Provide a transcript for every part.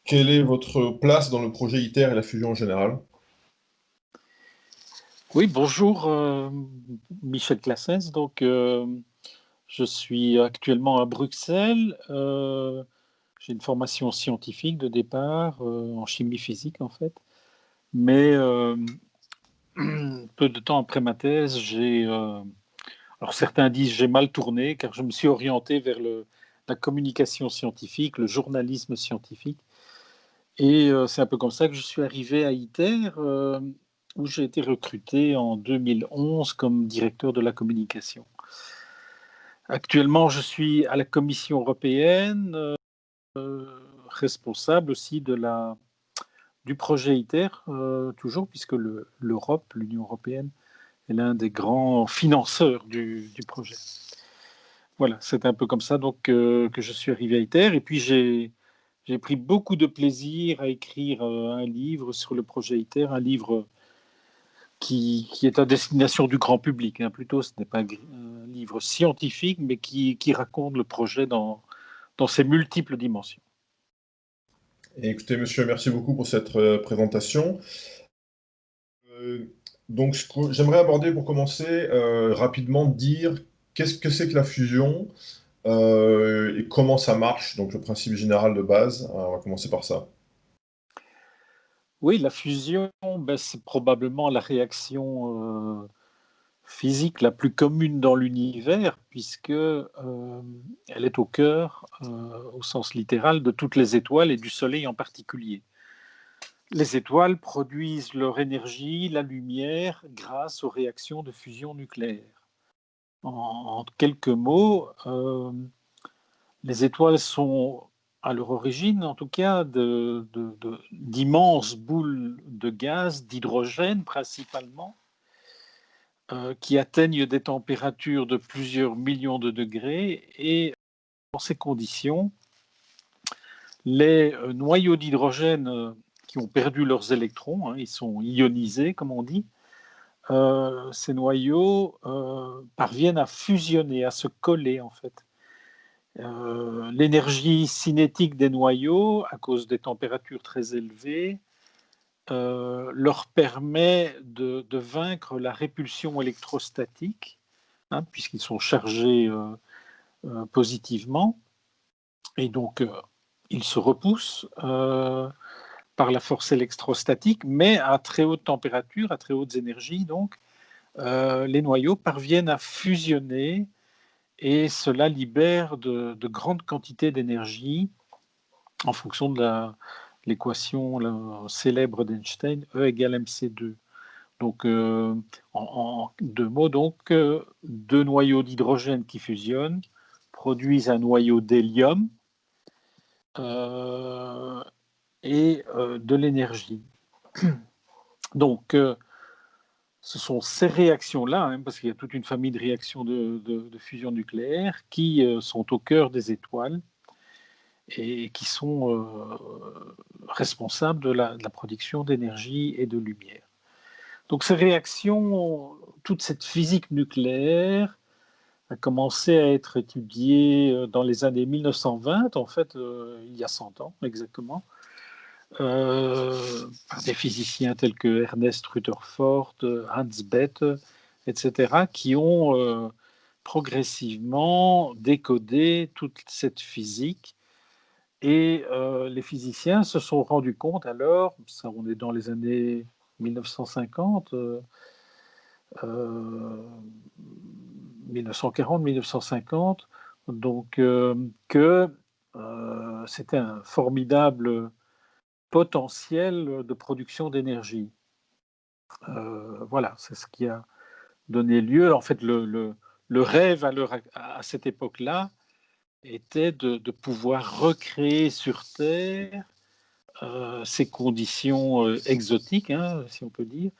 Quelle est votre place dans le projet ITER et la fusion en général? Oui, bonjour, Michel Claessens. Je suis actuellement à Bruxelles. J'ai une formation scientifique de départ, en chimie physique en fait. Mais peu de temps après ma thèse, alors certains disent j'ai mal tourné car je me suis orienté vers la communication scientifique, le journalisme scientifique. Et c'est un peu comme ça que je suis arrivé à ITER, où j'ai été recruté en 2011 comme directeur de la communication. Actuellement, je suis à la Commission européenne, responsable aussi du projet ITER, toujours, puisque l'Union européenne, est l'un des grands financeurs du projet. Voilà, c'est un peu comme ça que je suis arrivé à ITER. Et puis j'ai pris beaucoup de plaisir à écrire un livre sur le projet ITER, un livre qui est à destination du grand public. Hein. Plutôt, ce n'est pas un livre scientifique, mais qui raconte le projet dans ses multiples dimensions. Et écoutez, monsieur, merci beaucoup pour cette présentation. Euh, J'aimerais aborder pour commencer rapidement dire qu'est-ce que c'est que la fusion et comment ça marche, donc le principe général de base. On va commencer par ça. Oui, la fusion, ben, c'est probablement la réaction physique la plus commune dans l'univers, puisque elle est au cœur, au sens littéral, de toutes les étoiles et du Soleil en particulier. Les étoiles produisent leur énergie, la lumière, grâce aux réactions de fusion nucléaire. En quelques mots, les étoiles sont, à leur origine en tout cas, d'immenses boules de gaz, d'hydrogène principalement, qui atteignent des températures de plusieurs millions de degrés. Et dans ces conditions, les noyaux d'hydrogène qui ont perdu leurs électrons, hein, ils sont ionisés comme on dit, ces noyaux parviennent à fusionner, à se coller en fait. L'énergie cinétique des noyaux, à cause des températures très élevées, leur permet de vaincre la répulsion électrostatique, hein, puisqu'ils sont chargés positivement. Et donc, ils se repoussent par la force électrostatique, mais à très haute température, à très hautes énergies. Donc, les noyaux parviennent à fusionner et cela libère de grandes quantités d'énergie en fonction de l'équation célèbre d'Einstein, E égale mc2. Donc, en deux mots, donc, deux noyaux d'hydrogène qui fusionnent produisent un noyau d'hélium euh, et de l'énergie. Donc, ce sont ces réactions-là, hein, parce qu'il y a toute une famille de réactions de fusion nucléaire qui sont au cœur des étoiles et qui sont responsables de la production d'énergie et de lumière. Donc ces réactions, toute cette physique nucléaire a commencé à être étudiée dans les années 1920, en fait, il y a 100 ans exactement, par des physiciens tels que Ernest Rutherford, Hans Bethe, etc., qui ont progressivement décodé toute cette physique. Et les physiciens se sont rendus compte alors, ça on est dans les années 1950, 1940-1950, donc que c'était un formidable potentiel de production d'énergie. Voilà, c'est ce qui a donné lieu. En fait, le rêve à cette époque-là était de pouvoir recréer sur Terre ces conditions exotiques, hein, si on peut dire,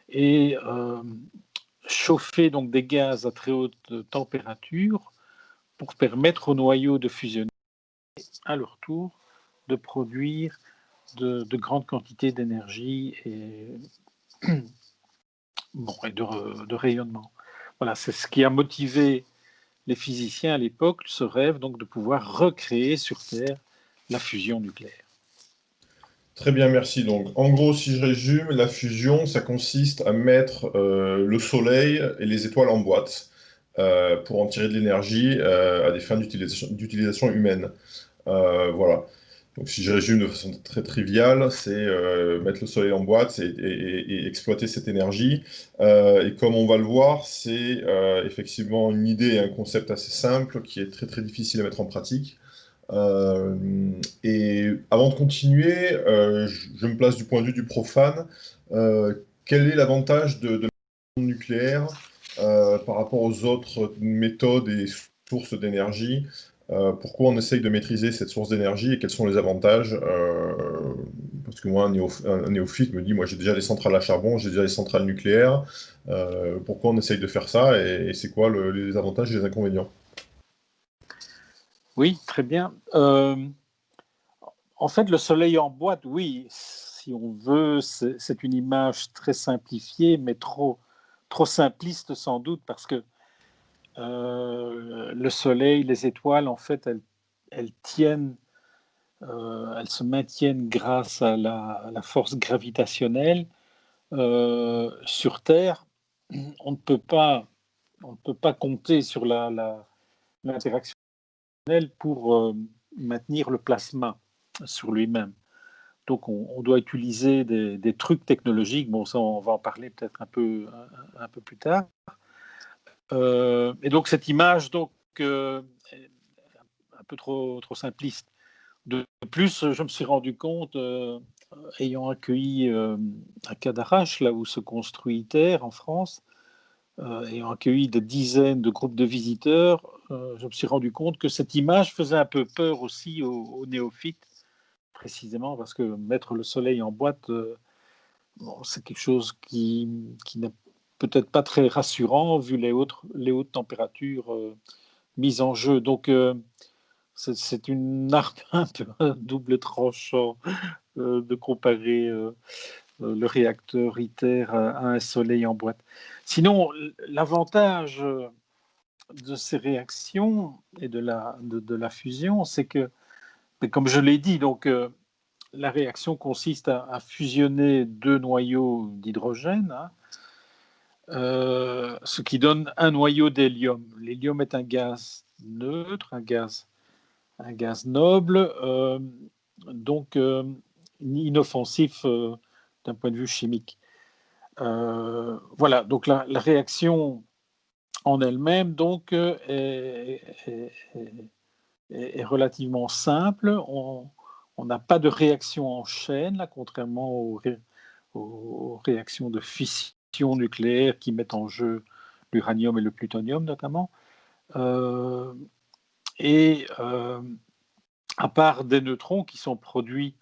et chauffer donc des gaz à très haute température pour permettre aux noyaux de fusionner à leur tour, de produire de grandes quantités d'énergie et, bon, et de rayonnement. Voilà, c'est ce qui a motivé les physiciens à l'époque, ce rêve donc de pouvoir recréer sur Terre la fusion nucléaire. Très bien, merci. Donc, en gros, si je résume, la fusion, ça consiste à mettre le soleil et les étoiles en boîte pour en tirer de l'énergie à des fins d'utilisation humaine. Voilà. Donc, si je résume de façon très triviale, c'est mettre le soleil en boîte et exploiter cette énergie. Et comme on va le voir, c'est effectivement une idée et un concept assez simple qui est très très difficile à mettre en pratique. Et avant de continuer, je me place du point de vue du profane. Quel est l'avantage de la nucléaire par rapport aux autres méthodes et sources d'énergie? Pourquoi on essaye de maîtriser cette source d'énergie et quels sont les avantages? Parce que moi, un néophyte me dit, moi j'ai déjà des centrales à charbon, j'ai déjà des centrales nucléaires. Pourquoi on essaye de faire ça et c'est quoi les avantages et les inconvénients? Oui, très bien. En fait, le soleil en boîte, oui, si on veut, c'est une image très simplifiée, mais trop simpliste sans doute, parce que le soleil, les étoiles, en fait, elles tiennent, elles se maintiennent grâce à la force gravitationnelle. Sur Terre, on ne peut pas, on ne peut pas compter sur l'interaction pour maintenir le plasma sur lui-même. Donc, on doit utiliser des trucs technologiques. Bon, ça, on va en parler peut-être un peu plus tard. Et donc, cette image, donc, est un peu trop simpliste. De plus, je me suis rendu compte, ayant accueilli à Cadarache, là où se construit ITER en France, ayant accueilli des dizaines de groupes de visiteurs, je me suis rendu compte que cette image faisait un peu peur aussi aux néophytes, précisément parce que mettre le soleil en boîte, bon, c'est quelque chose qui n'est peut-être pas très rassurant vu les hautes températures mises en jeu. Donc, c'est une arme un peu à double tranchant de comparer le réacteur ITER à un soleil en boîte. Sinon, l'avantage de ces réactions et de la fusion, c'est que, comme je l'ai dit, donc, la réaction consiste à fusionner deux noyaux d'hydrogène, hein, ce qui donne un noyau d'hélium. L'hélium est un gaz neutre, un gaz noble, donc inoffensif d'un point de vue chimique. Voilà, donc la réaction en elle-même donc est relativement simple. On n'a pas de réaction en chaîne, là, contrairement aux réactions de fission nucléaire qui mettent en jeu l'uranium et le plutonium notamment. Euh, et à part des neutrons qui sont produits,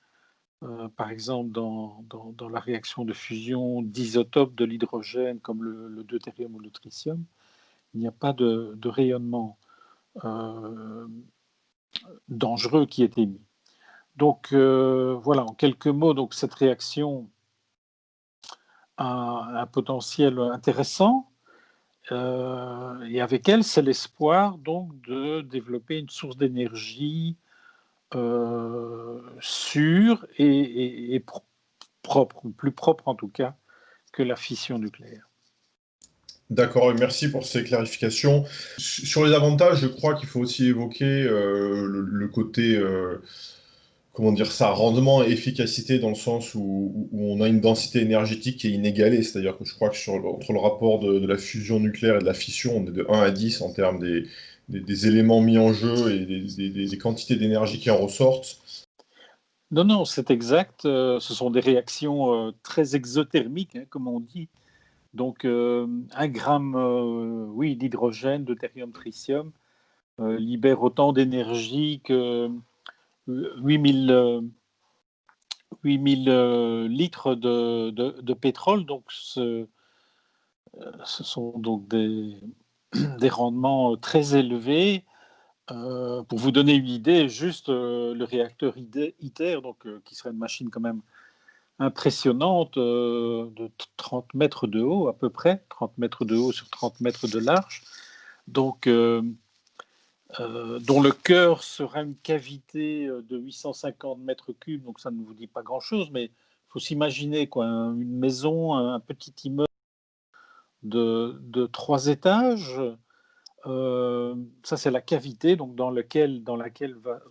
par exemple, dans la réaction de fusion d'isotopes de l'hydrogène comme le deutérium ou le tritium, il n'y a pas de rayonnement euh, dangereux qui est émis. Donc voilà, en quelques mots, donc cette réaction a un potentiel intéressant. Et avec elle, c'est l'espoir donc de développer une source d'énergie sûre et propre, ou plus propre en tout cas, que la fission nucléaire. D'accord, et merci pour ces clarifications. Sur les avantages, je crois qu'il faut aussi évoquer le côté, comment dire ça, rendement et efficacité dans le sens où on a une densité énergétique qui est inégalée. C'est-à-dire que je crois que entre le rapport de la fusion nucléaire et de la fission, on est de 1 à 10 en termes des éléments mis en jeu et des quantités d'énergie qui en ressortent. Non, non, c'est exact. Ce sont des réactions très exothermiques, hein, comme on dit. Donc, 1 gramme oui, d'hydrogène, deutérium, tritium, libère autant d'énergie que 8000 litres de pétrole. Donc, ce sont donc des rendements très élevés. Pour vous donner une idée, juste le réacteur ITER, donc, qui serait une machine quand même impressionnante, de 30 mètres de haut à peu près, 30 mètres de haut sur 30 mètres de large. Donc, dont le cœur sera une cavité de 850 mètres cubes, donc ça ne vous dit pas grand-chose, mais il faut s'imaginer quoi, une maison, un petit immeuble de 3 étages. Ça, c'est la cavité donc dans laquelle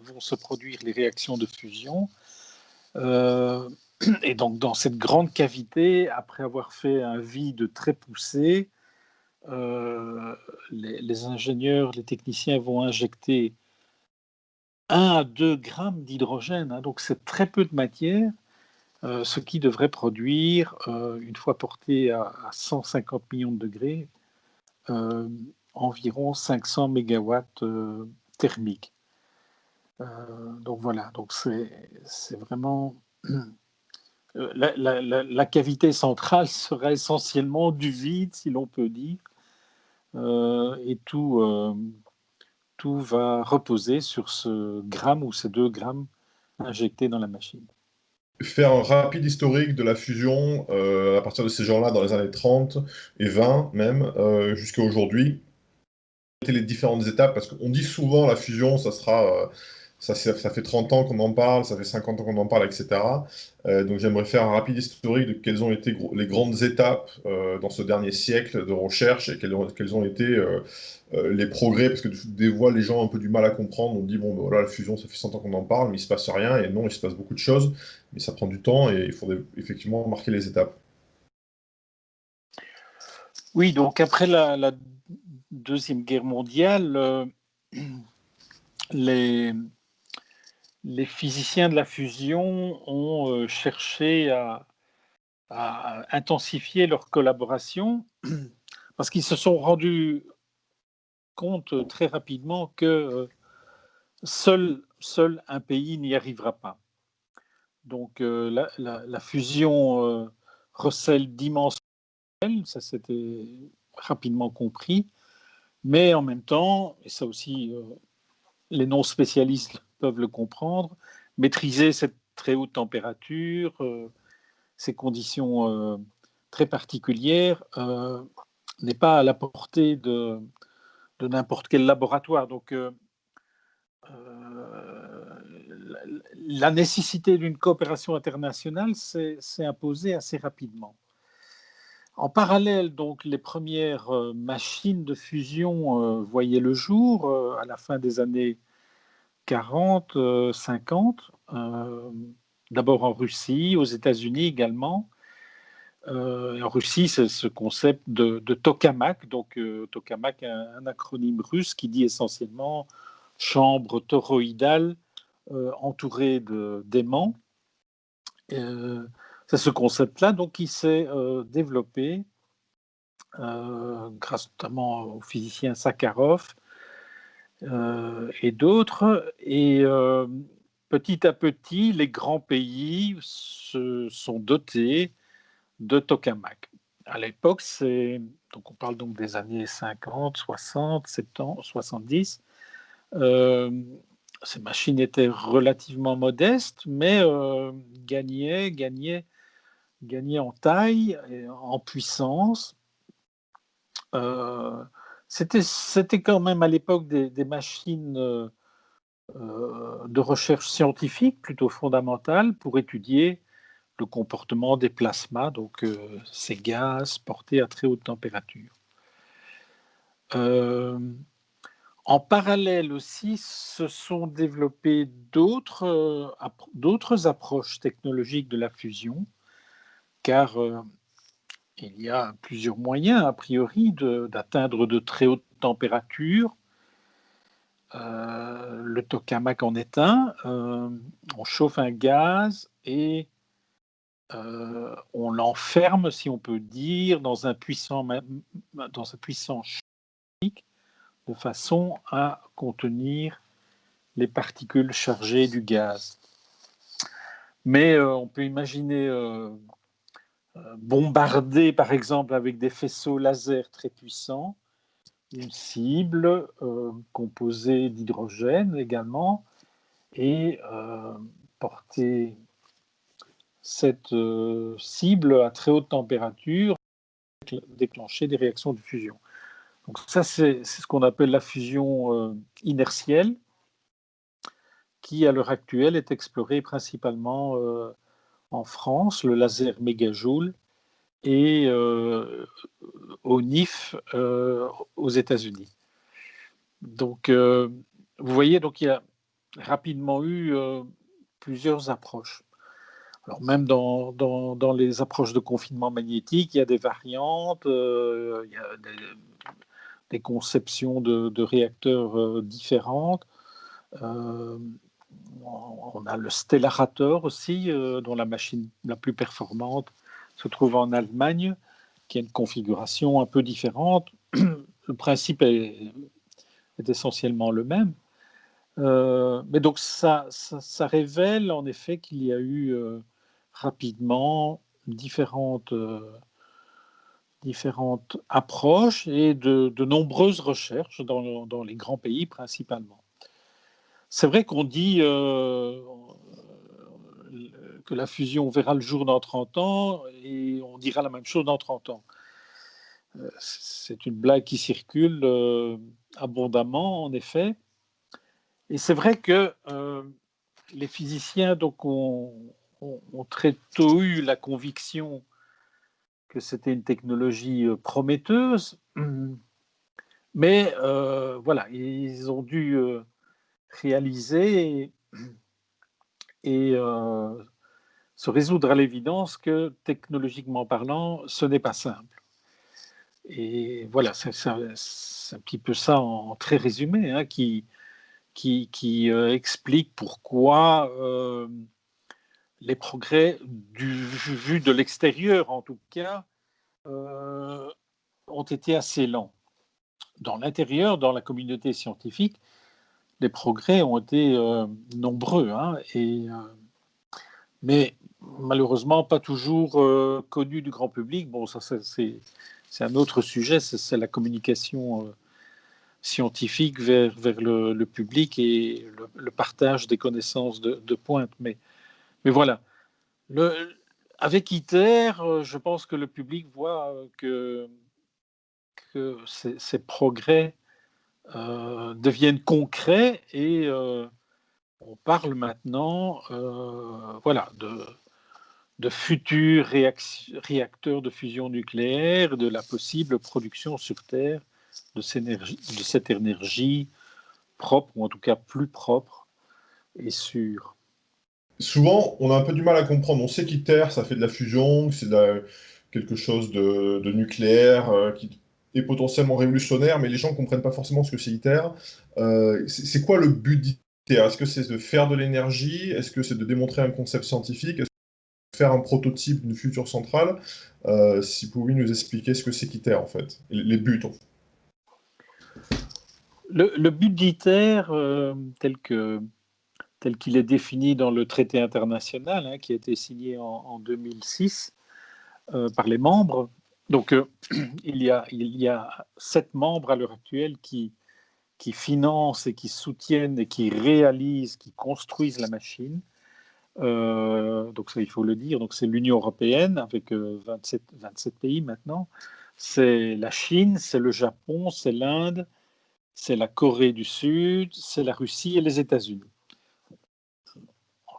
vont se produire les réactions de fusion. Et donc, dans cette grande cavité, après avoir fait un vide très poussé, les ingénieurs, les techniciens vont injecter 1 à 2 grammes d'hydrogène, hein, donc c'est très peu de matière, ce qui devrait produire, une fois porté à 150 millions de degrés, euh, environ 500 mégawatts thermiques. Donc voilà, donc c'est vraiment la cavité centrale sera essentiellement du vide, si l'on peut dire, et tout va reposer sur ce gramme ou ces 2 grammes injectés dans la machine. Faire un rapide historique de la fusion à partir de ces gens-là dans les années 30 et 20 même, jusqu'à aujourd'hui. Les différentes étapes, parce qu'on dit souvent la fusion, ça fait 30 ans qu'on en parle, ça fait 50 ans qu'on en parle, etc. Donc j'aimerais faire un rapide historique de quelles ont été les grandes étapes dans ce dernier siècle de recherche et quels ont été les progrès, parce que des fois les gens ont un peu du mal à comprendre, on dit bon ben voilà la fusion ça fait 100 ans qu'on en parle, mais il se passe rien, et non il se passe beaucoup de choses, mais ça prend du temps et il faudrait effectivement marquer les étapes. Oui, donc après la Deuxième Guerre mondiale, les, les physiciens de la fusion ont cherché à intensifier leur collaboration parce qu'ils se sont rendus compte très rapidement que seul un pays n'y arrivera pas. Donc la fusion recèle d'immenses problèmes, ça c'était rapidement compris, mais en même temps, et ça aussi les non-spécialistes peuvent le comprendre, maîtriser cette très haute température, ces conditions très particulières, n'est pas à la portée de n'importe quel laboratoire. Donc, la nécessité d'une coopération internationale s'est imposée assez rapidement. En parallèle, donc, les premières machines de fusion voyaient le jour à la fin des années 40, 50, d'abord en Russie, aux États-Unis également. En Russie, c'est ce concept de tokamak. Donc, tokamak, un acronyme russe qui dit essentiellement chambre toroïdale entourée d'aimants. C'est ce concept-là donc qui s'est développé grâce notamment au physicien Sakharov et d'autres. Et petit à petit, les grands pays se sont dotés de tokamak. À l'époque, donc on parle donc des années 50, 60, 70, 70. Ces machines étaient relativement modestes, mais gagnaient en taille, et en puissance. C'était quand même à l'époque des machines de recherche scientifique plutôt fondamentales pour étudier le comportement des plasmas, donc ces gaz portés à très haute température. En parallèle aussi, se sont développées d'autres approches technologiques de la fusion, car il y a plusieurs moyens, a priori, d'atteindre de très hautes températures. Le tokamak en est un. On chauffe un gaz et on l'enferme, si on peut dire, dans un puissant chimique, de façon à contenir les particules chargées du gaz. Mais on peut imaginer bombarder, par exemple, avec des faisceaux laser très puissants, une cible composée d'hydrogène également, et porter cette cible à très haute température, déclencher des réactions de fusion. Donc ça, c'est ce qu'on appelle la fusion inertielle, qui à l'heure actuelle est explorée principalement en France, le laser mégajoule, et au NIF aux États-Unis. Donc, vous voyez, donc il y a rapidement eu plusieurs approches. Alors même dans les approches de confinement magnétique, il y a des variantes, il y a des conceptions de réacteurs différentes. On a le Stellarator aussi, dont la machine la plus performante se trouve en Allemagne, qui a une configuration un peu différente. Le principe est essentiellement le même. Mais donc ça révèle en effet qu'il y a eu rapidement différentes approches et de nombreuses recherches dans les grands pays principalement. C'est vrai qu'on dit que la fusion verra le jour dans 30 ans et on dira la même chose dans 30 ans. C'est une blague qui circule abondamment, en effet. Et c'est vrai que les physiciens donc, ont très tôt eu la conviction que c'était une technologie prometteuse, mais voilà, ils ont dû réaliser et se résoudre à l'évidence que, technologiquement parlant, ce n'est pas simple. Et voilà, c'est un petit peu ça en très résumé, hein, qui explique pourquoi les progrès, vus de l'extérieur en tout cas, ont été assez lents. Dans l'intérieur, dans la communauté scientifique, les progrès ont été nombreux, hein, mais malheureusement pas toujours connus du grand public. Bon, ça c'est un autre sujet, c'est la communication scientifique vers le public et le partage des connaissances de pointe. Mais voilà, avec ITER, je pense que le public voit que ces progrès deviennent concrets et on parle maintenant voilà, de futurs réacteurs de fusion nucléaire, de la possible production sur Terre de cette énergie propre, ou en tout cas plus propre et sûre. Souvent, on a un peu du mal à comprendre. On sait qu'ITER, ça fait de la fusion, que c'est quelque chose de nucléaire qui est potentiellement révolutionnaire, mais les gens ne comprennent pas forcément ce que c'est ITER. C'est quoi le but d'ITER? Est-ce que c'est de faire de l'énergie? Est-ce que c'est de démontrer un concept scientifique? Est-ce que c'est de faire un prototype d'une future centrale? Si vous pouvez nous expliquer ce que c'est qu'ITER, en fait, les buts. En fait. Le but d'ITER, tel qu'il est défini dans le traité international, hein, qui a été signé en 2006 par les membres. Donc, il y a 7 membres à l'heure actuelle qui financent et qui soutiennent et qui réalisent, qui construisent la machine. Donc ça, il faut le dire. Donc c'est l'Union européenne avec 27 pays maintenant. C'est la Chine, c'est le Japon, c'est l'Inde, c'est la Corée du Sud, c'est la Russie et les États-Unis.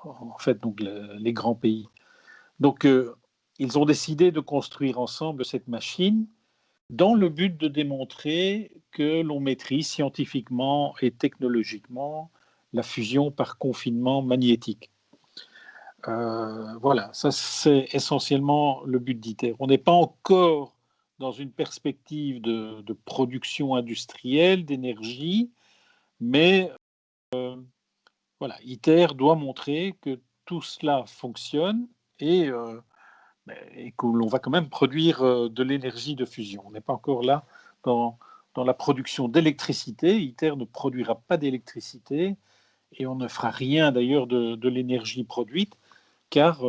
En fait, donc les grands pays. Donc, ils ont décidé de construire ensemble cette machine dans le but de démontrer que l'on maîtrise scientifiquement et technologiquement la fusion par confinement magnétique. Voilà, ça c'est essentiellement le but d'ITER. On n'est pas encore dans une perspective de production industrielle d'énergie, mais voilà, ITER doit montrer que tout cela fonctionne et que l'on va quand même produire de l'énergie de fusion. On n'est pas encore là dans la production d'électricité. ITER ne produira pas d'électricité et on ne fera rien d'ailleurs de l'énergie produite car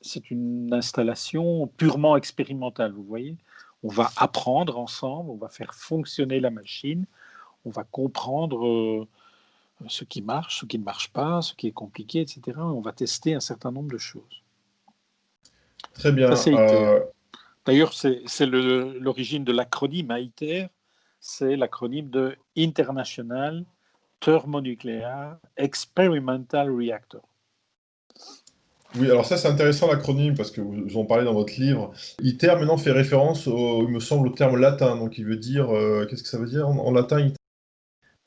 c'est une installation purement expérimentale, vous voyez. On va apprendre ensemble, on va faire fonctionner la machine, on va comprendre ce qui marche, ce qui ne marche pas, ce qui est compliqué, etc. On va tester un certain nombre de choses. Très Ça, bien. c'est ITER. D'ailleurs, c'est l'origine de l'acronyme ITER, c'est l'acronyme de International Thermonuclear Experimental Reactor. Oui, alors ça c'est intéressant l'acronyme parce que vous en parlez dans votre livre. ITER maintenant fait référence, il me semble, au terme latin, donc il veut dire, qu'est-ce que ça veut dire en latin ITER?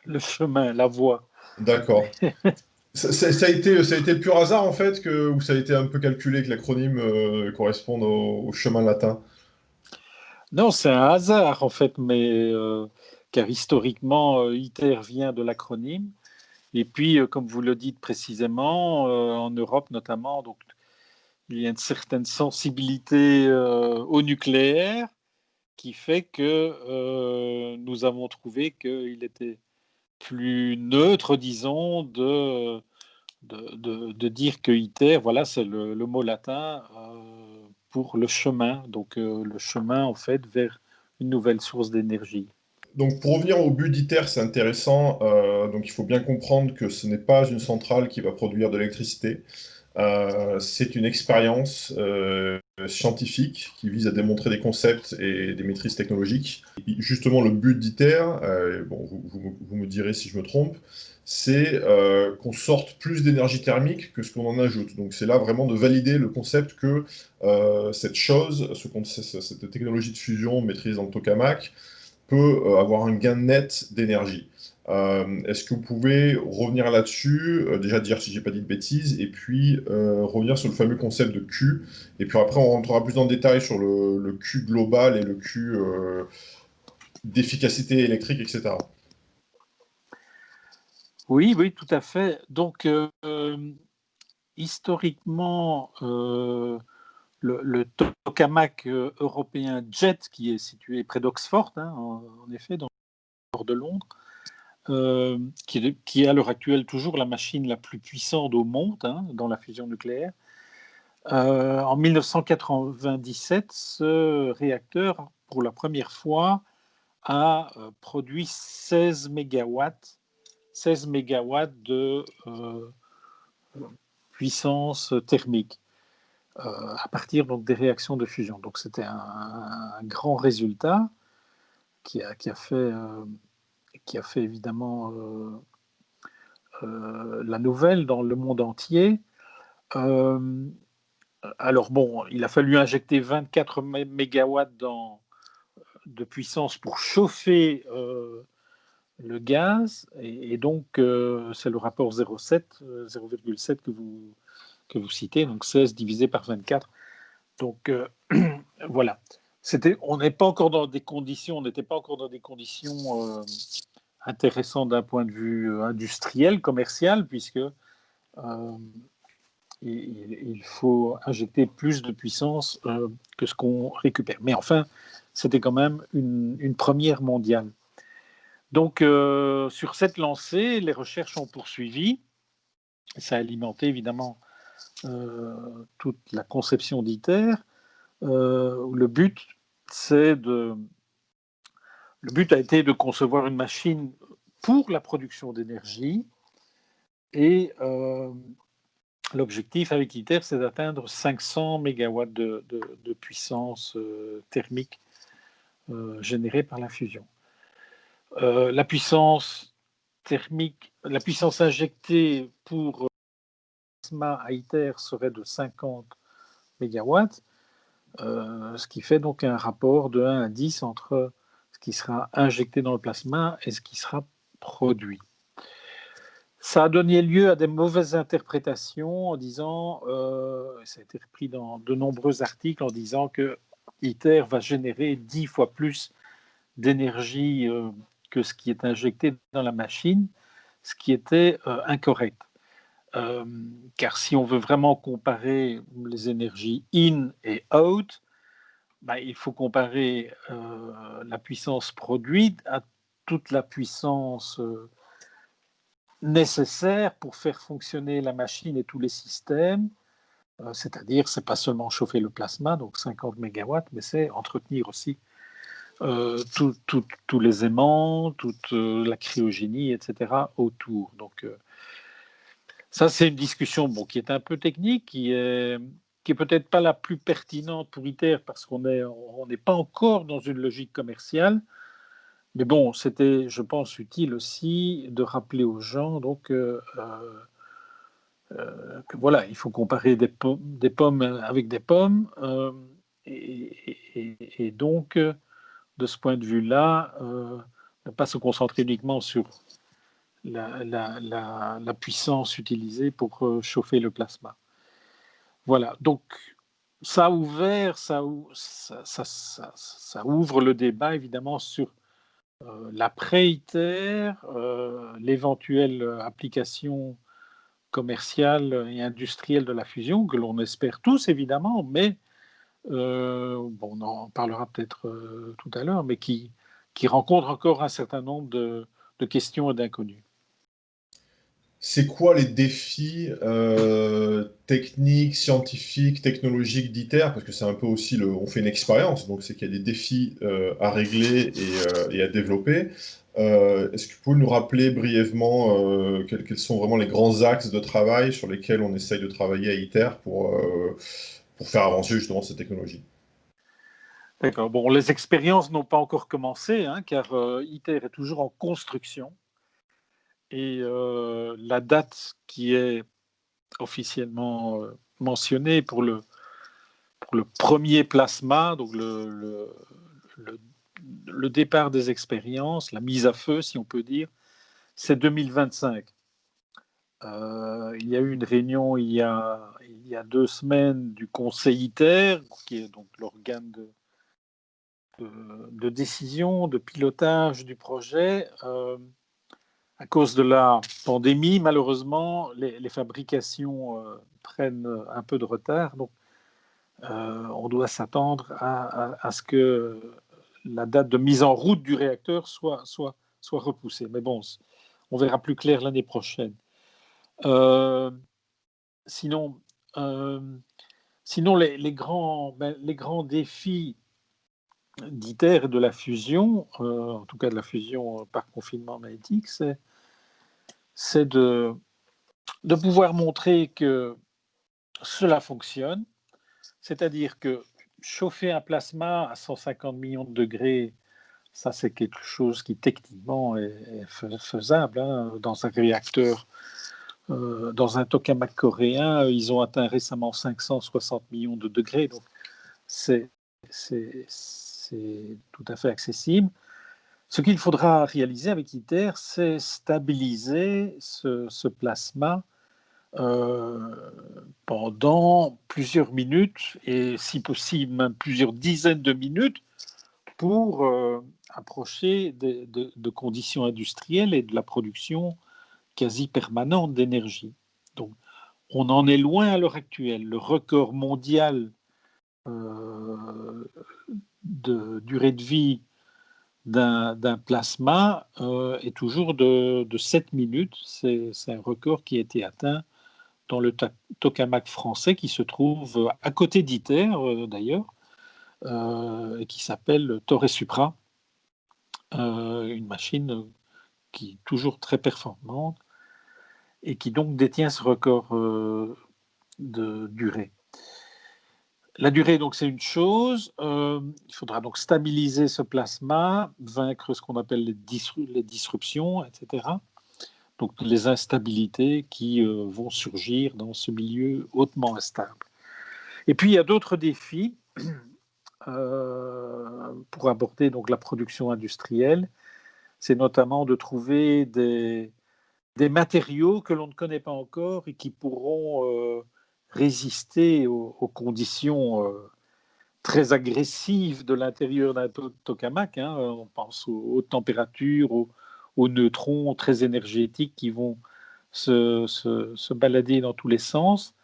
Le chemin, la voie. D'accord. Ça a été le pur hasard en fait, ou ça a été un peu calculé que l'acronyme corresponde au chemin latin? Non, c'est un hasard en fait, mais car historiquement, ITER vient de l'acronyme. Et puis, comme vous le dites précisément, en Europe notamment, donc, il y a une certaine sensibilité au nucléaire qui fait que nous avons trouvé qu'il était plus neutre, disons, de dire que ITER, voilà, c'est le mot latin pour le chemin. Donc, le chemin, en fait, vers une nouvelle source d'énergie. Donc pour revenir au but d'ITER, c'est intéressant. Donc il faut bien comprendre que ce n'est pas une centrale qui va produire de l'électricité. C'est une expérience scientifique qui vise à démontrer des concepts et des maîtrises technologiques. Justement, le but d'ITER, bon, vous me direz si je me trompe, c'est qu'on sorte plus d'énergie thermique que ce qu'on en ajoute. Donc c'est là vraiment de valider le concept que cette chose, cette technologie de fusion maîtrisée dans le tokamak, peut avoir un gain net d'énergie. Est-ce que vous pouvez revenir là-dessus, déjà dire si j'ai pas dit de bêtises, et puis revenir sur le fameux concept de Q, et puis après on rentrera plus dans le détail sur le Q global et le Q d'efficacité électrique, etc. Oui, oui, tout à fait. Donc, historiquement, le tokamak européen JET, qui est situé près d'Oxford, hein, en effet, dans le nord de Londres, qui est à l'heure actuelle toujours la machine la plus puissante au monde hein, dans la fusion nucléaire. En 1997, ce réacteur, pour la première fois, a produit 16 mégawatts, 16 mégawatts de puissance thermique à partir donc, des réactions de fusion. Donc c'était un grand résultat qui a fait évidemment la nouvelle dans le monde entier. Alors bon, il a fallu injecter 24 mégawatts de puissance pour chauffer le gaz, et donc c'est le rapport 0,7 que vous citez, donc 16 divisé par 24. Donc voilà. On n'est pas encore dans des conditions, on n'était pas encore dans des conditions intéressantes d'un point de vue industriel, commercial, puisque il faut injecter plus de puissance que ce qu'on récupère. Mais enfin, c'était quand même une première mondiale. Donc, sur cette lancée, les recherches ont poursuivi. Ça a alimenté évidemment toute la conception d'ITER. Le but a été de concevoir une machine pour la production d'énergie et l'objectif avec ITER, c'est d'atteindre 500 mégawatts de puissance thermique générée par la fusion. La puissance thermique, la puissance injectée pour plasma à ITER serait de 50 mégawatts, ce qui fait donc un rapport de 1 à 10 entre ce qui sera injecté dans le plasma et ce qui sera produit. Ça a donné lieu à des mauvaises interprétations en disant, ça a été repris dans de nombreux articles en disant que ITER va générer 10 fois plus d'énergie que ce qui est injecté dans la machine, ce qui était incorrect. Car si on veut vraiment comparer les énergies in et out, bah, il faut comparer la puissance produite à toute la puissance nécessaire pour faire fonctionner la machine et tous les systèmes. C'est-à-dire, ce n'est pas seulement chauffer le plasma, donc 50 mégawatts, mais c'est entretenir aussi tous les aimants, toute la cryogénie, etc. autour. Donc, ça, c'est une discussion qui est un peu technique, qui est peut-être pas la plus pertinente pour ITER parce qu'on n'est pas encore dans une logique commerciale, Mais bon, c'était, je pense, utile aussi de rappeler aux gens donc, que voilà, il faut comparer des pommes avec des pommes. Et donc, de ce point de vue-là, ne pas se concentrer uniquement sur la puissance utilisée pour chauffer le plasma. Voilà, donc ça a ouvert, ça ouvre le débat évidemment sur l'après-ITER, l'éventuelle application commerciale et industrielle de la fusion, que l'on espère tous évidemment, mais bon, on en parlera peut-être tout à l'heure, mais qui rencontre encore un certain nombre de questions et d'inconnus. C'est quoi les défis, techniques, scientifiques, technologiques d'ITER? Parce que c'est un peu aussi on fait une expérience, donc c'est qu'il y a des défis, à régler et à développer. Est-ce que vous pouvez nous rappeler brièvement, quels sont vraiment les grands axes de travail sur lesquels on essaye de travailler à ITER pour faire avancer justement cette technologie? D'accord. Bon, les expériences n'ont pas encore commencé, hein, car ITER est toujours en construction. Et la date qui est officiellement mentionnée pour le premier plasma, donc le- le départ des expériences, la mise à feu, si on peut dire, c'est 2025. Il y a eu une réunion il y a 2 semaines du Conseil ITER, qui est donc l'organe de décision, de pilotage du projet. À cause de la pandémie, malheureusement, les fabrications prennent un peu de retard. Donc, on doit s'attendre à ce que la date de mise en route du réacteur soit repoussée. Mais bon, on verra plus clair l'année prochaine. Euh, sinon, euh, sinon les grands défis d'ITER et de la fusion, en tout cas de la fusion par confinement magnétique, c'est de pouvoir montrer que cela fonctionne, c'est-à-dire que chauffer un plasma à 150 millions de degrés, ça c'est quelque chose qui techniquement est faisable, hein. Dans un réacteur, dans un tokamak coréen, ils ont atteint récemment 560 millions de degrés, donc c'est tout à fait accessible. Ce qu'il faudra réaliser avec ITER, c'est stabiliser ce plasma euh, pendant plusieurs minutes et si possible même plusieurs dizaines de minutes pour approcher de conditions industrielles et de la production quasi permanente d'énergie. Donc on en est loin à l'heure actuelle. Le record mondial de durée de vie d'un plasma est toujours de 7 minutes. C'est un record qui a été atteint dans le tokamak français qui se trouve à côté d'ITER, d'ailleurs, et qui s'appelle Torre Supra, une machine qui est toujours très performante et qui donc détient ce record de durée. La durée, donc, c'est une chose. Il faudra donc stabiliser ce plasma, vaincre ce qu'on appelle les disruptions, etc. Donc, les instabilités qui vont surgir dans ce milieu hautement instable. Et puis, il y a d'autres défis pour aborder donc, la production industrielle. C'est notamment de trouver des matériaux que l'on ne connaît pas encore et qui pourront résister aux conditions très agressives de l'intérieur d'un tokamak. Hein. On pense aux hautes températures, aux neutrons très énergétiques qui vont se balader dans tous les sens.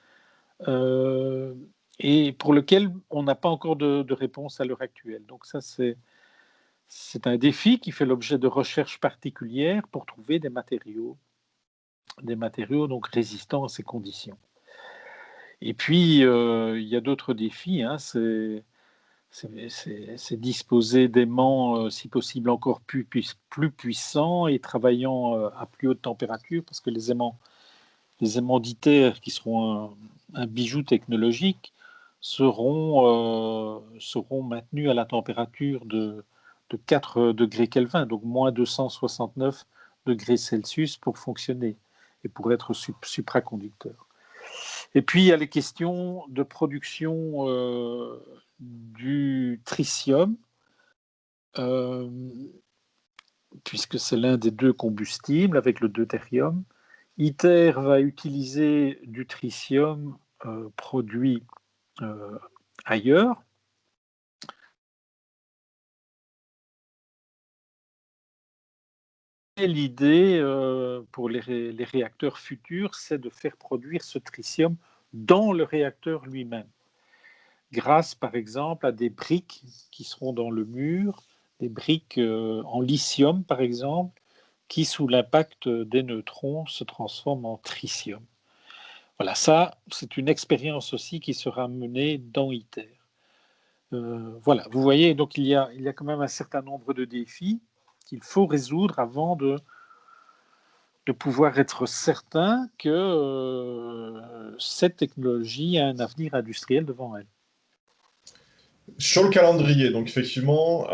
Euh, et pour lequel on n'a pas encore de réponse à l'heure actuelle. Donc ça, c'est un défi qui fait l'objet de recherches particulières pour trouver des matériaux donc résistants à ces conditions. Et puis, il y a d'autres défis, hein, c'est disposer d'aimants, si possible, encore plus puissants et travaillant à plus haute température, parce que les aimants d'ITER, qui seront un bijou technologique, seront maintenus à la température de 4 degrés Kelvin, donc moins 269 degrés Celsius pour fonctionner et pour être supraconducteur. Et puis, il y a les questions de production du tritium, puisque c'est l'un des deux combustibles avec le deutérium. ITER va utiliser du tritium produit ailleurs. Et l'idée pour les réacteurs futurs, c'est de faire produire ce tritium dans le réacteur lui-même, grâce par exemple à des briques qui seront dans le mur, des briques en lithium par exemple, qui sous l'impact des neutrons se transforment en tritium. Voilà, ça c'est une expérience aussi qui sera menée dans ITER. Voilà, vous voyez, donc il y a quand même un certain nombre de défis qu'il faut résoudre avant de pouvoir être certain que cette technologie a un avenir industriel devant elle. Sur le calendrier, donc effectivement,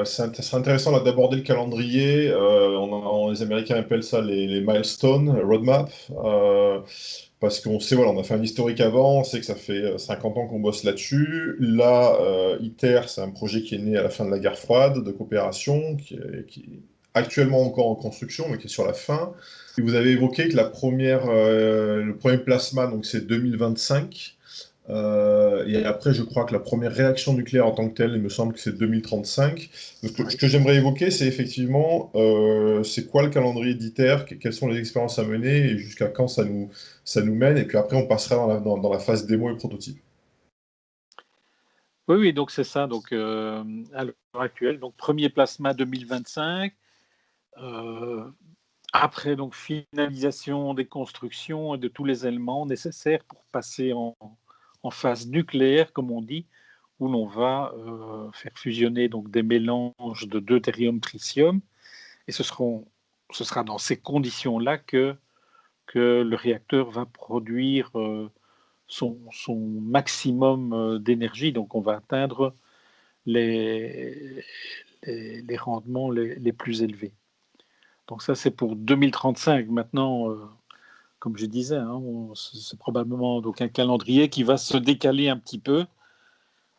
c'est intéressant d'aborder le calendrier. Les Américains appellent ça les milestones, roadmap, parce qu'on sait, voilà, on a fait un historique avant, on sait que ça fait 50 ans qu'on bosse là-dessus. Là, ITER, c'est un projet qui est né à la fin de la guerre froide, de coopération, qui est actuellement encore en construction, mais qui est sur la fin. Et vous avez évoqué que le premier plasma, donc c'est 2025. Et après, je crois que la première réaction nucléaire en tant que telle, il me semble que c'est 2035. Donc, ce que j'aimerais évoquer, c'est effectivement, c'est quoi le calendrier d'ITER, quelles sont les expériences à mener et jusqu'à quand ça nous mène. Et puis après, on passera dans la phase démo et prototype. Oui, oui, donc c'est ça. Donc, à l'heure actuelle, donc premier plasma 2025. Après, donc finalisation des constructions et de tous les éléments nécessaires pour passer en phase nucléaire, comme on dit, où l'on va faire fusionner donc des mélanges de deutérium-tritium. Et ce sera dans ces conditions-là que le réacteur va produire son maximum d'énergie. Donc, on va atteindre les rendements les plus élevés. Donc ça, c'est pour 2035. Maintenant, comme je disais, hein, c'est probablement donc un calendrier qui va se décaler un petit peu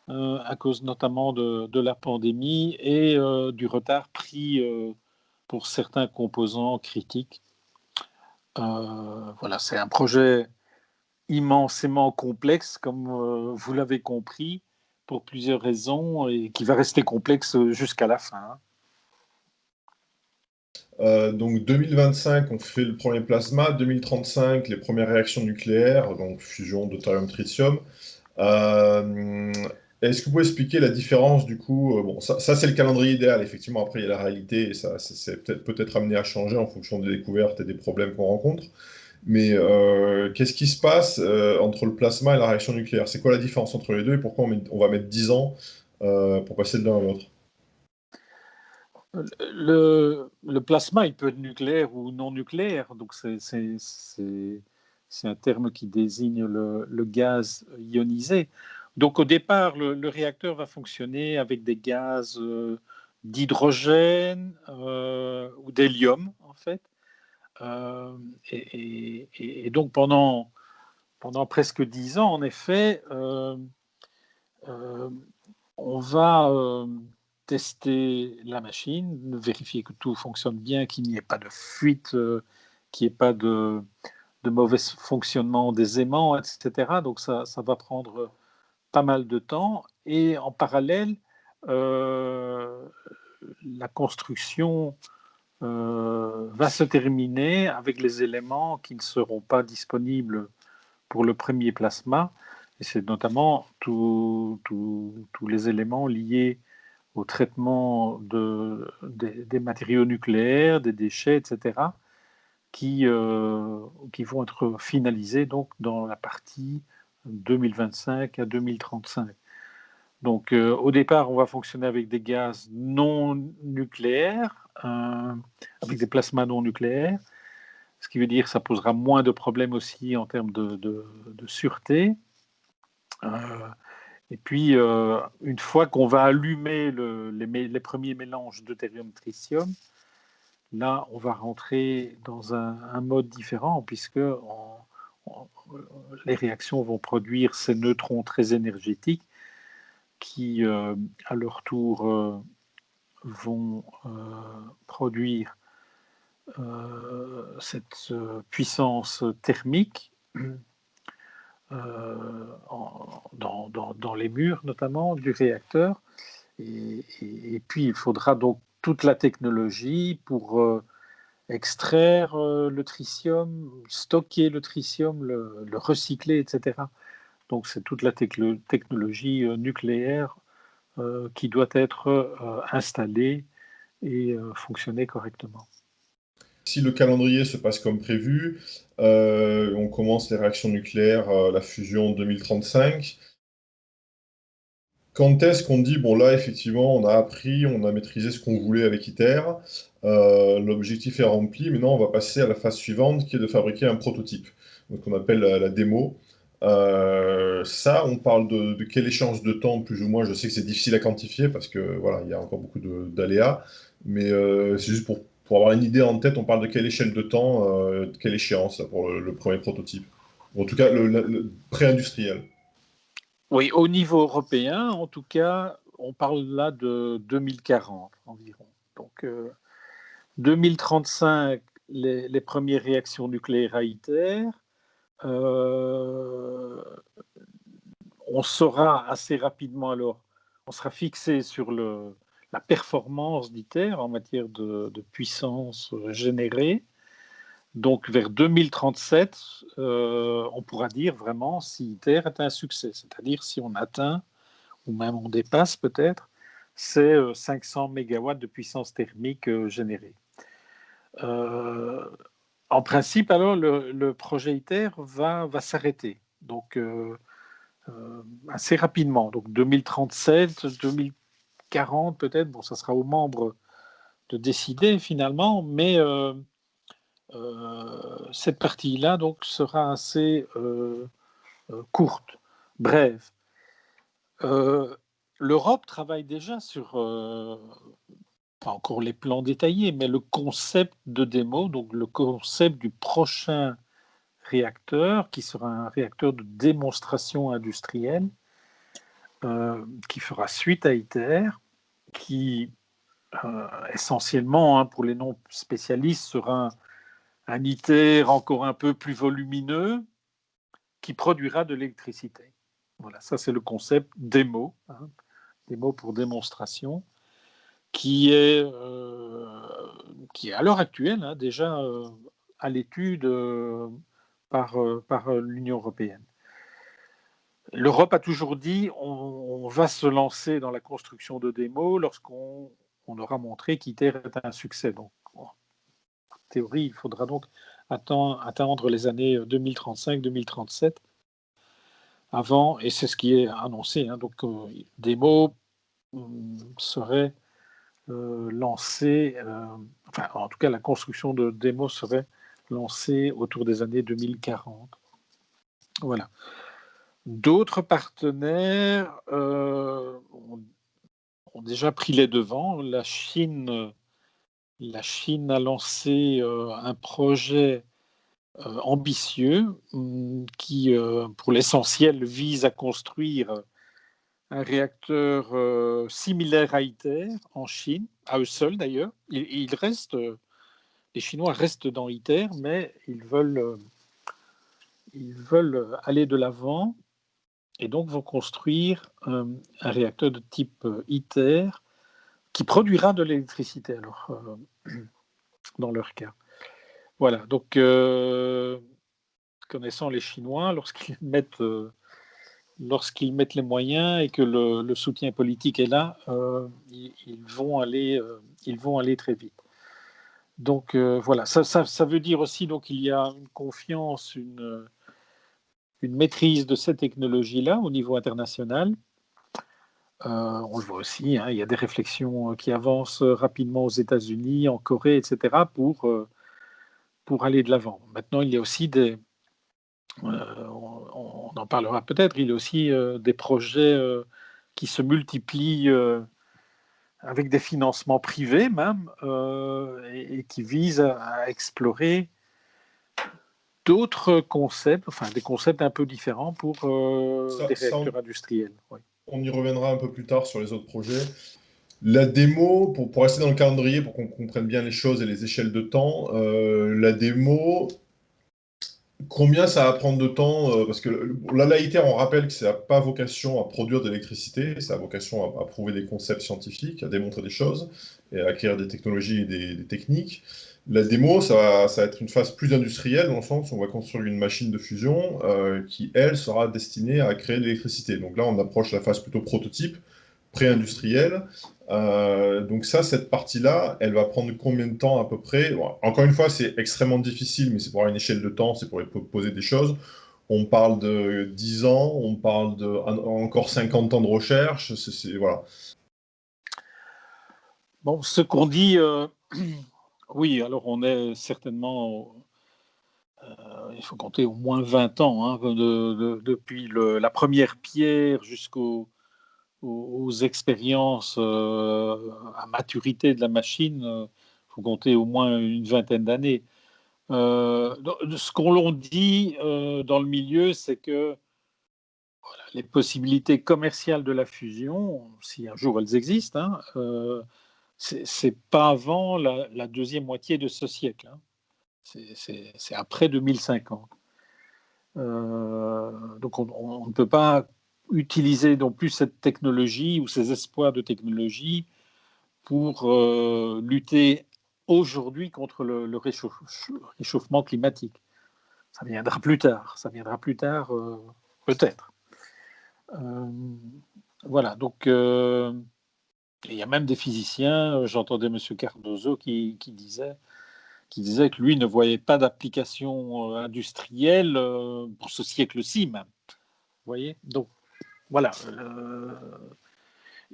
à cause notamment de la pandémie et du retard pris pour certains composants critiques. Voilà, c'est un projet immensément complexe, comme vous l'avez compris, pour plusieurs raisons, et qui va rester complexe jusqu'à la fin. Hein. Donc 2025, on fait le premier plasma. 2035, les premières réactions nucléaires, donc fusion deutérium-tritium. Est-ce que vous pouvez expliquer la différence du coup bon, ça c'est le calendrier idéal, effectivement. Après, il y a la réalité et ça, c'est peut-être amené à changer en fonction des découvertes et des problèmes qu'on rencontre. Mais qu'est-ce qui se passe entre le plasma et la réaction nucléaire? C'est quoi la différence entre les deux et pourquoi on va mettre 10 ans pour passer de l'un à l'autre? Le plasma, il peut être nucléaire ou non nucléaire, donc c'est un terme qui désigne le gaz ionisé. Donc au départ, le réacteur va fonctionner avec des gaz d'hydrogène ou d'hélium, en fait. Et donc pendant presque 10 ans, en effet, euh, on va tester la machine, vérifier que tout fonctionne bien, qu'il n'y ait pas de fuite, qu'il n'y ait pas de mauvais fonctionnement des aimants, etc. Donc ça va prendre pas mal de temps. Et en parallèle, la construction va se terminer avec les éléments qui ne seront pas disponibles pour le premier plasma. Et c'est notamment tous les éléments liés au traitement des matériaux nucléaires, des déchets, etc., qui vont être finalisés donc, dans la partie 2025 à 2035. Donc, au départ, on va fonctionner avec des gaz non nucléaires, avec des plasmas non nucléaires, ce qui veut dire que ça posera moins de problèmes aussi en termes de sûreté. Et puis, une fois qu'on va allumer les premiers mélanges deutérium-tritium, là, on va rentrer dans un mode différent, puisque les réactions vont produire ces neutrons très énergétiques qui, à leur tour, vont produire cette puissance thermique dans les murs, notamment, du réacteur. Et puis, il faudra donc toute la technologie pour extraire le tritium, stocker le tritium, le recycler, etc. Donc, c'est toute la technologie nucléaire qui doit être installée et fonctionner correctement. Si le calendrier se passe comme prévu, on commence les réactions nucléaires, la fusion en 2035. Quand est-ce qu'on dit, bon là, effectivement, on a appris, on a maîtrisé ce qu'on voulait avec ITER, l'objectif est rempli, maintenant on va passer à la phase suivante qui est de fabriquer un prototype, donc on appelle la démo. Ça, on parle de quelle échéance de temps, plus ou moins, je sais que c'est difficile à quantifier parce que voilà, il y a encore beaucoup d'aléas, mais c'est juste pour avoir une idée en tête, on parle de quelle échelle de temps, de quelle échéance là, pour le premier prototype. Ou en tout cas, le pré-industriel. Oui, au niveau européen, en tout cas, on parle là de 2040 environ. Donc, 2035, les premières réactions nucléaires à ITER. On saura assez rapidement alors, on sera fixé sur la performance d'ITER en matière de puissance générée. Donc vers 2037, on pourra dire vraiment si ITER est un succès, c'est-à-dire si on atteint, ou même on dépasse peut-être, ces 500 mégawatts de puissance thermique générée. En principe, alors, le projet ITER va s'arrêter. Donc, assez rapidement. Donc 2037, 2040 peut-être, bon, ça sera aux membres de décider finalement, mais cette partie-là donc sera assez courte, brève. L'Europe travaille déjà sur, pas encore les plans détaillés, mais le concept de démo, donc le concept du prochain réacteur, qui sera un réacteur de démonstration industrielle, qui fera suite à ITER, qui essentiellement, pour les non-spécialistes, sera un ITER encore un peu plus volumineux, qui produira de l'électricité. Voilà, ça c'est le concept démo, démo pour démonstration, qui est à l'heure actuelle déjà à l'étude par l'Union européenne. L'Europe a toujours dit on va se lancer dans la construction de démos lorsqu'on aura montré qu'ITER est un succès. Donc, en théorie, il faudra donc attendre les années 2035-2037 avant, et c'est ce qui est annoncé, donc démo serait lancée, enfin, en tout cas, la construction de démos serait lancée autour des années 2040. Voilà. D'autres partenaires ont déjà pris les devants. La Chine a lancé un projet ambitieux qui, pour l'essentiel, vise à construire un réacteur similaire à ITER en Chine, à eux seuls d'ailleurs. Les Chinois restent dans ITER, mais ils veulent aller de l'avant et donc vont construire un réacteur de type ITER qui produira de l'électricité, alors, dans leur cas. Voilà, donc, connaissant les Chinois, lorsqu'ils mettent les moyens et que le soutien politique est là, ils vont aller très vite. Donc, voilà, ça veut dire aussi qu'il y a une confiance, une maîtrise de cette technologie-là au niveau international. On le voit aussi, il y a des réflexions qui avancent rapidement aux États-Unis, en Corée, etc., pour aller de l'avant. Maintenant, il y a aussi on en parlera peut-être. Il y a aussi des projets qui se multiplient avec des financements privés même, et qui visent à explorer d'autres concepts, enfin des concepts un peu différents pour des Ça, réacteurs industriels. Oui. on y reviendra un peu plus tard sur les autres projets. La démo, pour rester dans le calendrier, pour qu'on comprenne bien les choses et les échelles de temps, la démo, combien ça va prendre de temps? Parce que la l'AITER, on rappelle que ça n'a pas vocation à produire de l'électricité, ça a vocation à prouver des concepts scientifiques, à démontrer des choses, et à acquérir des technologies et des techniques. La démo, ça va être une phase plus industrielle, dans le sens où on va construire une machine de fusion qui, elle, sera destinée à créer de l'électricité. Donc là, on approche la phase plutôt prototype, pré-industrielle. Donc ça, cette partie-là, elle va prendre combien de temps à peu près? Bon, encore une fois, c'est extrêmement difficile, mais c'est pour avoir une échelle de temps, c'est pour poser des choses. On parle de 10 ans, on parle de encore 50 ans de recherche, voilà. Bon, ce qu'on dit, oui, alors on est certainement, il faut compter au moins 20 ans, hein, depuis la première pierre aux expériences à maturité de la machine. Il faut compter au moins une vingtaine d'années. Ce qu'on dit dans le milieu, c'est que les possibilités commerciales de la fusion, si un jour elles existent, hein, c'est pas avant la deuxième moitié de ce siècle. Hein. C'est après 2050. Donc on ne peut pas utiliser non plus cette technologie ou ces espoirs de technologie pour lutter aujourd'hui contre le réchauffement climatique. Ça viendra plus tard. Ça viendra plus tard, peut-être. Euh, voilà. Donc, il y a même des physiciens. J'entendais M. Cardozo qui disait que lui ne voyait pas d'application industrielle pour ce siècle-ci même. Vous voyez. Donc, voilà.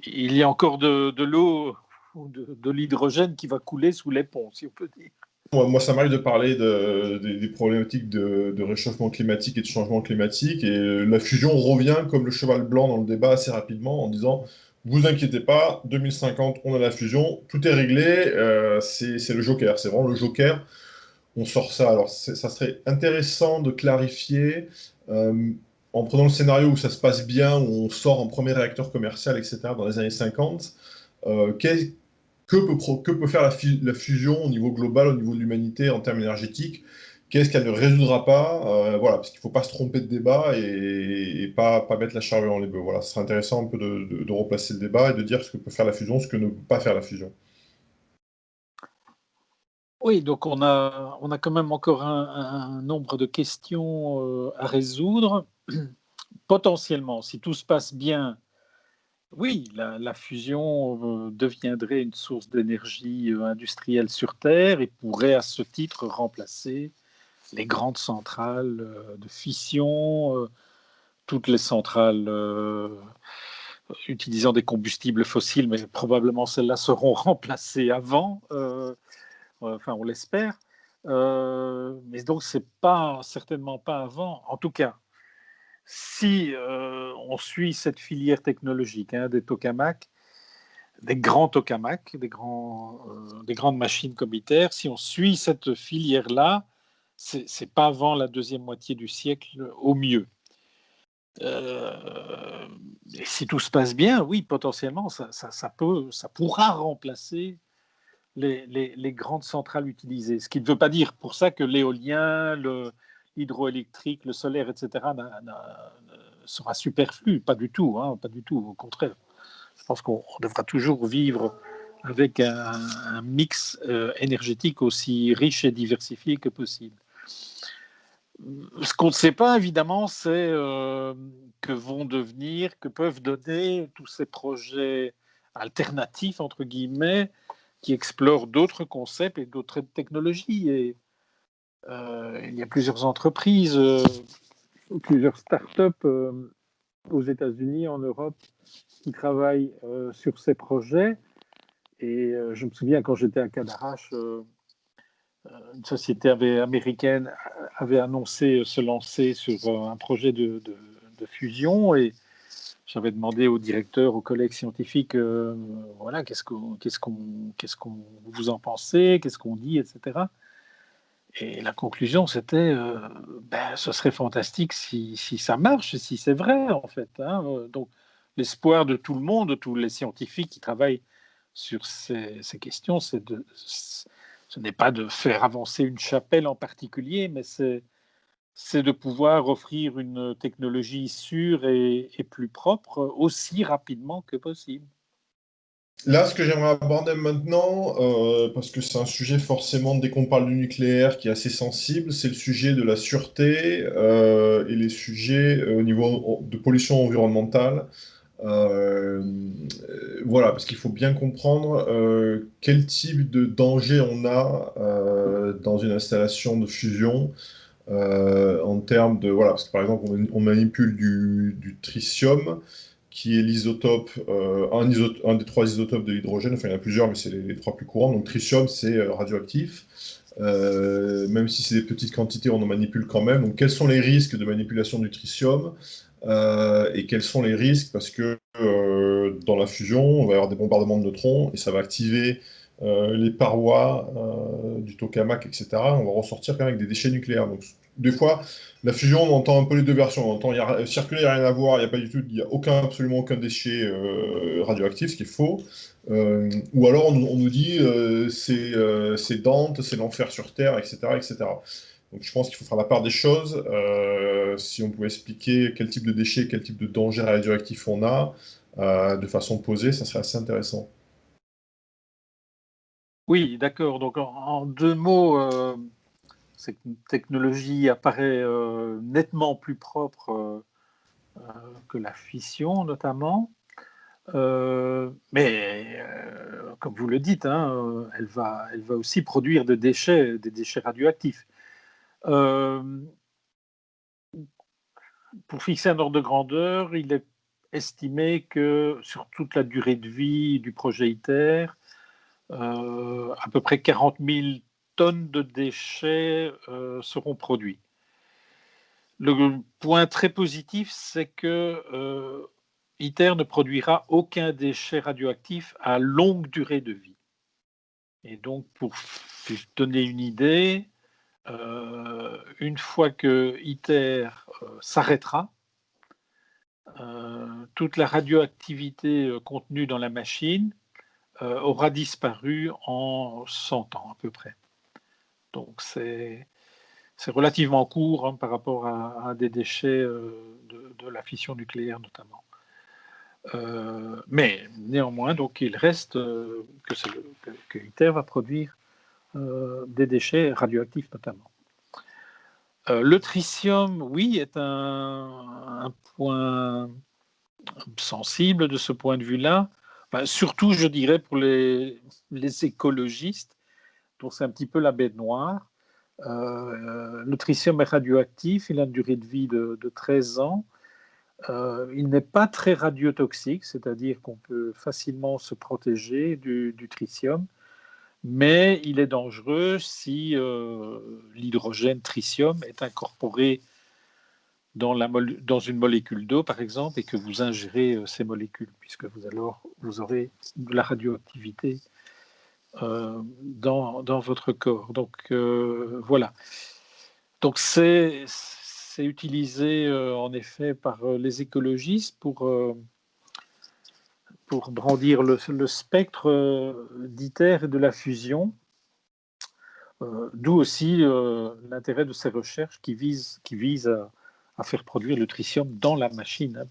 Il y a encore de l'eau ou de l'hydrogène qui va couler sous les ponts, si on peut dire. Moi, ça m'arrive de parler des problématiques de réchauffement climatique et de changement climatique, et la fusion revient comme le cheval blanc dans le débat assez rapidement en disant, vous inquiétez pas, 2050, on a la fusion, tout est réglé, c'est le joker, c'est vraiment le joker, on sort ça. Alors, ça serait intéressant de clarifier, euh, en prenant le scénario où ça se passe bien, où on sort en premier réacteur commercial, etc., dans les années 50, euh, qu'est- que peut faire la fusion au niveau global, au niveau de l'humanité, en termes énergétiques? Qu'est-ce qu'elle ne résoudra pas? Voilà, parce qu'il ne faut pas se tromper de débat et pas mettre la charrue dans les bœufs. Voilà, ce serait intéressant un peu de replacer le débat et de dire ce que peut faire la fusion, ce que ne peut pas faire la fusion. Oui, donc on a quand même encore un nombre de questions à résoudre. Potentiellement, si tout se passe bien, oui, la fusion deviendrait une source d'énergie industrielle sur Terre et pourrait à ce titre remplacer les grandes centrales de fission, toutes les centrales utilisant des combustibles fossiles, mais probablement celles-là seront remplacées avant, enfin on l'espère. Mais donc c'est pas certainement pas avant. En tout cas, si on suit cette filière technologique hein, des tokamaks, des grands tokamaks, des grandes machines comme ITER, si on suit cette filière-là, c'est pas avant la deuxième moitié du siècle au mieux. Et si tout se passe bien, oui, potentiellement, ça pourra remplacer les grandes centrales utilisées. Ce qui ne veut pas dire pour ça que l'éolien, l'hydroélectrique, le solaire, etc., sera superflu. Pas du tout, hein, pas du tout. Au contraire, je pense qu'on devra toujours vivre avec un mix énergétique aussi riche et diversifié que possible. Ce qu'on ne sait pas, évidemment, c'est que peuvent donner tous ces projets alternatifs, entre guillemets, qui explorent d'autres concepts et d'autres technologies. Et il y a plusieurs entreprises, plusieurs startups aux États-Unis, en Europe, qui travaillent sur ces projets. Et je me souviens quand j'étais à Cadarache, une société américaine avait annoncé se lancer sur un projet de fusion, et j'avais demandé au directeur, aux collègues scientifiques, voilà, qu'est-ce qu'on vous en pensez, qu'est-ce qu'on dit, etc. Et la conclusion, c'était, ce serait fantastique si ça marche, si c'est vrai, en fait, hein. Donc, l'espoir de tout le monde, de tous les scientifiques qui travaillent sur ces questions, ce n'est pas de faire avancer une chapelle en particulier, mais c'est de pouvoir offrir une technologie sûre et plus propre aussi rapidement que possible. Là, ce que j'aimerais aborder maintenant, parce que c'est un sujet forcément, dès qu'on parle du nucléaire, qui est assez sensible, c'est le sujet de la sûreté et les sujets au niveau de pollution environnementale. Voilà, parce qu'il faut bien comprendre quel type de danger on a dans une installation de fusion en termes de... Voilà, parce que par exemple, on manipule du tritium, qui est l'isotope, un des trois isotopes de l'hydrogène, enfin il y en a plusieurs, mais c'est les trois plus courants. Donc tritium, c'est radioactif. Même si c'est des petites quantités, on en manipule quand même. Donc quels sont les risques de manipulation du tritium et quels sont les risques parce que dans la fusion, on va avoir des bombardements de neutrons et ça va activer les parois du tokamak, etc. On va ressortir quand même avec des déchets nucléaires. Donc, des fois, la fusion, on entend un peu les deux versions. On entend circuler, il n'y a rien à voir, il n'y a pas du tout, il n'y a absolument aucun déchet radioactif, ce qui est faux. Ou alors on nous dit c'est Dante, c'est l'enfer sur Terre, etc., etc. Donc je pense qu'il faut faire la part des choses. Si on pouvait expliquer quel type de déchets, quel type de danger radioactif on a, de façon posée, ça serait assez intéressant. Oui, d'accord. Donc, en deux mots, cette technologie apparaît nettement plus propre que la fission, notamment. Mais comme vous le dites, hein, elle va aussi produire des déchets radioactifs. Euh, pour fixer un ordre de grandeur, il est estimé que sur toute la durée de vie du projet ITER, à peu près 40 000 tonnes de déchets seront produits. Le point très positif, c'est que ITER ne produira aucun déchet radioactif à longue durée de vie. Et donc, pour donner une idée, une fois que ITER s'arrêtera, toute la radioactivité contenue dans la machine aura disparu en 100 ans à peu près. Donc c'est relativement court hein, par rapport à des déchets de la fission nucléaire notamment. Mais néanmoins, donc il reste que ITER va produire des déchets radioactifs notamment. Le tritium, oui, est un point sensible de ce point de vue-là. Enfin, surtout, je dirais, pour les écologistes, dont c'est un petit peu la bête noire. Le tritium est radioactif, il a une durée de vie de 13 ans. Il n'est pas très radiotoxique, c'est-à-dire qu'on peut facilement se protéger du tritium, mais il est dangereux si l'hydrogène tritium est incorporé dans une molécule d'eau, par exemple, et que vous ingérez ces molécules, puisque vous aurez de la radioactivité dans votre corps. Donc voilà. Donc c'est utilisé en effet par les écologistes pour brandir le spectre d'ITER et de la fusion. D'où aussi l'intérêt de ces recherches qui visent à faire produire le tritium dans la machine, hein,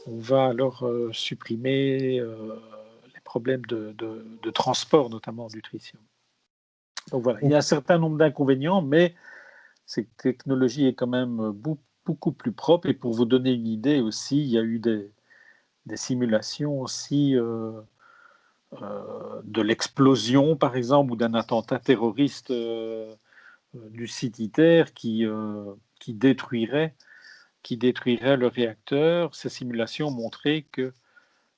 on va alors supprimer les problèmes de transport, notamment du tritium. Donc voilà, il y a un certain nombre d'inconvénients, mais cette technologie est quand même beaucoup plus propre. Et pour vous donner une idée aussi, il y a eu des simulations aussi de l'explosion, par exemple, ou d'un attentat terroriste du site ITER qui détruirait le réacteur. Ces simulations montraient que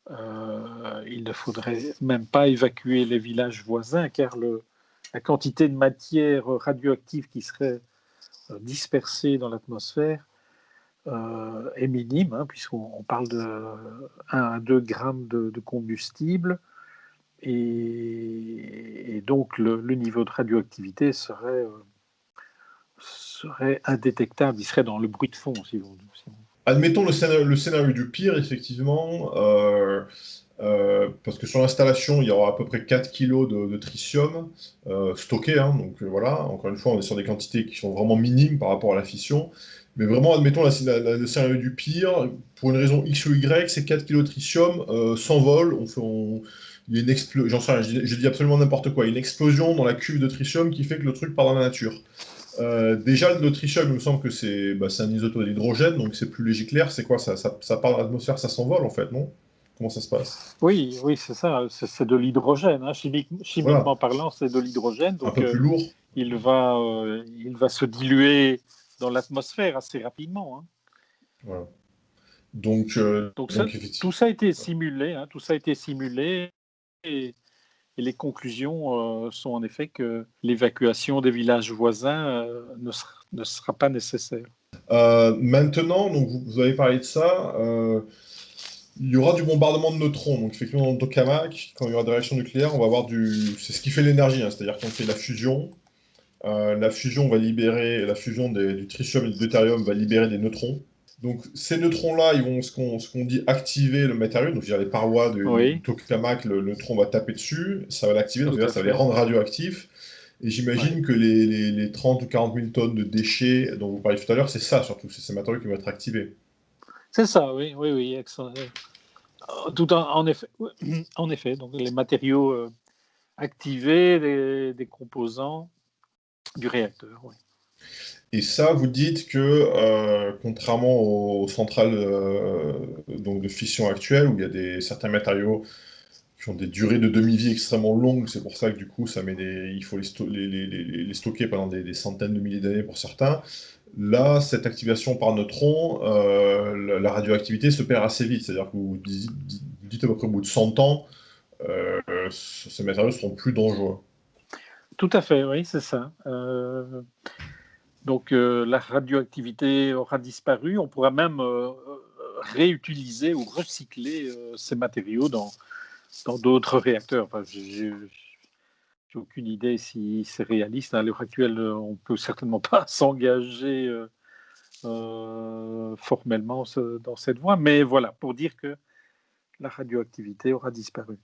il ne faudrait même pas évacuer les villages voisins car la quantité de matière radioactive qui serait dispersée dans l'atmosphère est minime, hein, puisqu'on parle de 1 à 2 grammes de combustible, et donc le niveau de radioactivité serait indétectable, il serait dans le bruit de fond, si vous. Admettons le scénario du pire, effectivement, parce que sur l'installation, il y aura à peu près 4 kilos de tritium stockés, hein, donc voilà, encore une fois, on est sur des quantités qui sont vraiment minimes par rapport à la fission, mais vraiment, admettons le scénario du pire, pour une raison X ou Y, ces 4 kilos de tritium s'envolent, il y a une explosion, j'en sais rien, je dis absolument n'importe quoi, une explosion dans la cuve de tritium qui fait que le truc part dans la nature. Déjà, le tritium, il me semble que c'est un isotope d'hydrogène, donc c'est plus léger que l'air. C'est quoi ça part dans l'atmosphère, ça s'envole en fait, non? Comment ça se passe? Oui, oui, c'est ça, c'est de l'hydrogène, hein. Voilà, Chimiquement parlant, c'est de l'hydrogène, un donc peu plus lourd. il va se diluer dans l'atmosphère assez rapidement, hein. Voilà. Donc tout Effectivement. ça a été simulé, hein, tout ça a été simulé, et, et les conclusions sont en effet que l'évacuation des villages voisins ne sera pas nécessaire. Maintenant, donc vous avez parlé de ça. Il y aura du bombardement de neutrons. Donc effectivement, dans le tokamak, quand il y aura des réactions nucléaires, on va avoir c'est ce qui fait l'énergie, hein. C'est-à-dire qu'on fait la fusion va libérer, la fusion du tritium et du deutérium va libérer des neutrons. Donc ces neutrons-là, ils vont ce qu'on dit activer le matériau, donc je veux dire les parois du Oui, tokamak, le neutron va taper dessus, ça va l'activer, donc tout c'est-à-dire à ça va les fait. rendre radioactifs. Et j'imagine Oui. que les 30 ou 40 000 tonnes de déchets dont vous parliez tout à l'heure, c'est ça surtout, c'est ces matériaux qui vont être activés. C'est ça, oui, oui, oui. Tout en effet, en effet, donc les matériaux activés, des composants du réacteur. Oui. Et ça, vous dites que, contrairement aux centrales donc de fission actuelles, où il y a certains matériaux qui ont des durées de demi-vie extrêmement longues, c'est pour ça que du coup, il faut les stocker pendant des centaines de milliers d'années pour certains. Là, cette activation par neutron, la radioactivité se perd assez vite, c'est-à-dire que vous dites à peu près au bout de 100 ans, ces matériaux seront plus dangereux. Tout à fait, oui, c'est ça. Donc la radioactivité aura disparu. On pourra même réutiliser ou recycler ces matériaux dans d'autres réacteurs. Enfin, j'ai aucune idée si c'est réaliste. À l'heure actuelle, on ne peut certainement pas s'engager formellement dans cette voie. Mais voilà, pour dire que la radioactivité aura disparu.